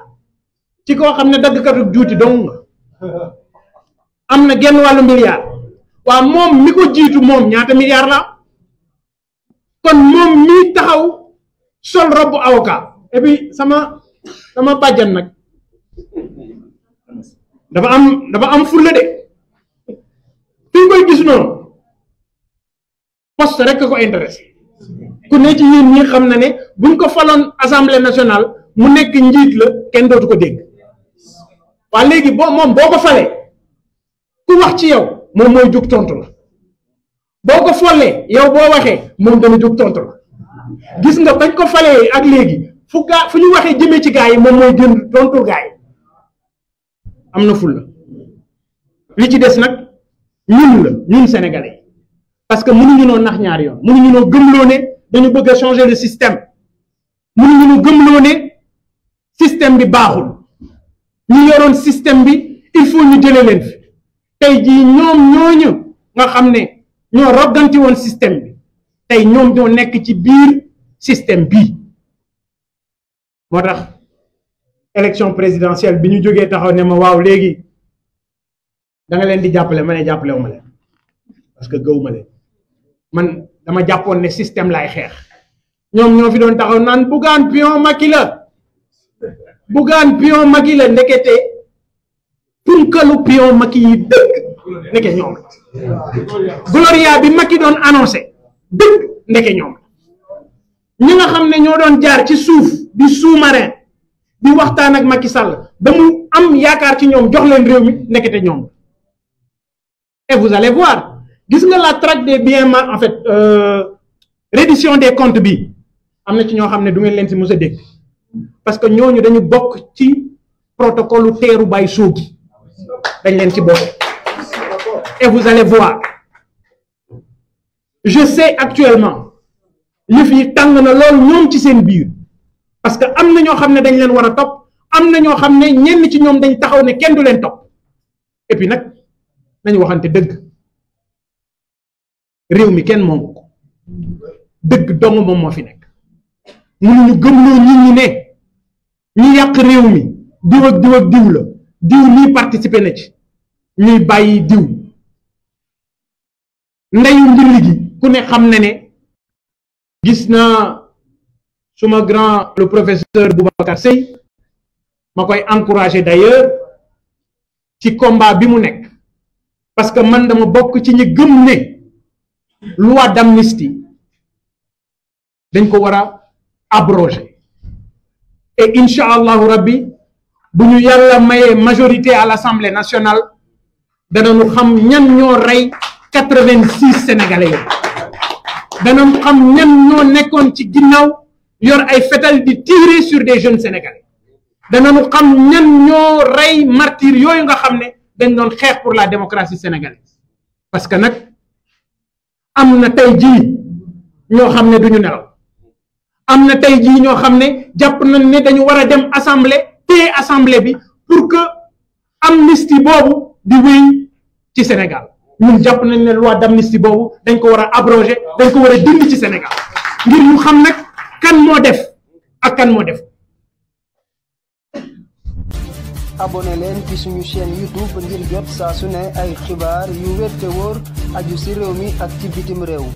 ci koo xam ne daggkatu juuti dong nga am na genn wàllu milliard waaw moom mi ko jiitu moom ñaata milliard la kon moom mii taxaw sol robu avocat et puis sama bàjjan nag dafa am fulla de fi nga koy gis noonu poste rek ko intéressé ku ne ci yéen ñi xam na ne buñ ko faloon assemblée nationale mu nekk njiit la kenn dootu ko dégg waa léegi moom boo ko falee ku wax ci yow moom mooy jóg tontu la boo ko follee yow boo waxee moom dana jóg tontu la gis nga bañ ko falee ak léegi fu ñu waxee jëmee ci gaa yi moom mooy gën tontu gaa yi am na ful la li ci des nag ñun sénégalais parce que mënuñu noo nax ñaari yoon mënuñu noo gëmloo ne dañu bëgg a changer le système mënuñu noo gëmloo ne système bi baaxul ñu yoroon système bi il faut ñu jëlee leen fi tey jii ñoom ñooñu nga xam ne ñoo rogganti woon système bi tey ñoom ñoo nekk ci biir système bii moo tax élection présidentielle bi ñu jógee taxaw ne ma waaw léegi da nga leen di jàppale ma ne jàppale wu ma leen parce que gëw ma leen man dama jàppoon ne système laay xeex ñoom ñoo fi doon taxaw naan Bougane pion Macky la Bougane pion Macky la ndekete punkalu pion Macky yi dëgg ndeke ñoom Gloria bi Macky doon annoncé dëgg ndeke ñoom ñi nga xam ne ñoo doon jaar ci suuf di sous-marin di waxtaan ak Macky Sall ba mu am yaakaar ci ñoom jox leen réew mi ndekete ñoom et vous allez voir gis nga la traque des biens en fait reddition des comptes bi am na ci ñoo xam ne du ngeen leen si mos a dégg parce que ñooñu dañu bokk ci protocole teeru bay soogi dañ leen ci bokk et vous allez voir je sais actuellement yëf yi tàng na loolu ñoom ci seen biir parce que am na ñoo xam ne dañ leen war a topp am na ñoo xam ne ñenn ci ñoom dañ taxaw ne kenn du leen topp et puis nag nañu waxante dëgg réew mi kenn moomu ko dëgg dong moom moo fi nekk mënuñu gëmloo nit ñi ne ñu yàq réew mi diw ak diw ak diw la diw nii participer na ci ñuy bàyyi diw ndeyu mbir gi ku ne xam na ne gis naa suma grand le professeur Boubacar Seye ma koy encourager d'ailleurs ci combat bi mu nekk parce que man dama bokk ci ñi gëm ne loi d'amnistie dañ ko war a abroger et incha allahu rabbi bu ñu yàlla mayee majorité à l'Assemblée nationale danañu xam ñan ñoo rey 86 sénégalais yi danañu xam ñan ñoo nekkoon ci ginnaaw yor ay fetal di tirer sur des jeunes sénégalais danañu xam ñan ñoo rey martyr yooyu nga xam ne dañ doon xeex pour la démocratie sénégalaise parce que nag am na tey jii ñoo xam ne duñu nelaw am na tey jii ñoo xam ne jàpp nañ ne dañu war a dem assemblée téye assemblée bi pour que amnistie boobu di wéy ci Sénégal ñun jàpp nañ ne loi d'amnistie boobu dañ ko war a abroger dañ ko war a dindi ci Sénégal ngir ñu xam nag kan moo def ak kan moo def. abonné leen ci suñu chaîne YouTube ngir jot saa su ne ay xibaar yu wér te wóor aju ci réew mi ak ci bitim réew.